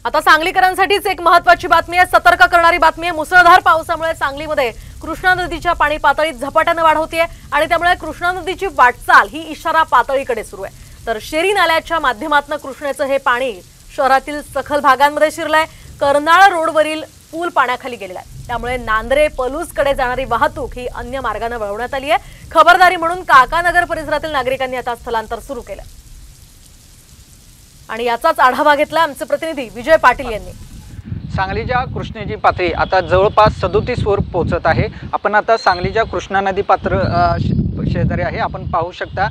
आता सांगलीकरांसाठीच एक महत्त्वाची बातमी आहे, सतर्क करणारी बातमी आहे। मुसळधार पावसामुळे सांगलीमध्ये कृष्णा नदीच्या पाणी पातळीत झपाट्याने वाढ होतीये आणि त्यामुळे कृष्णा नदीची वाटचाल ही इशारा पातळीकडे सुरू आहे। तर शेरी नाल्याच्या माध्यमातून कृष्णेचं हे पाणी शहरातील सखल भागांमध्ये शिरलंय। कर्नाळ रोडवरील पूल पाण्याखाली गेलेला आहे, त्यामुळे नांद्रे पलूसकडे जाणारी वाहतूक ही अन्य मार्गाने वळवण्यात आली आहे। खबरदारी म्हणून काकानगर परिसरातील नागरिकांनी आता स्थलांतर सुरू केलं आणि याचाच आढावा घेतला आमचे प्रतिनिधी विजय पाटील यांनी। सांगलीच्या कृष्णेची पातळी आता जवळपास 37 वर पोहोचत आहे। आपण आता सांगलीच्या कृष्णा नदी पात्र शेजारी आहे, आपण पाहू शकता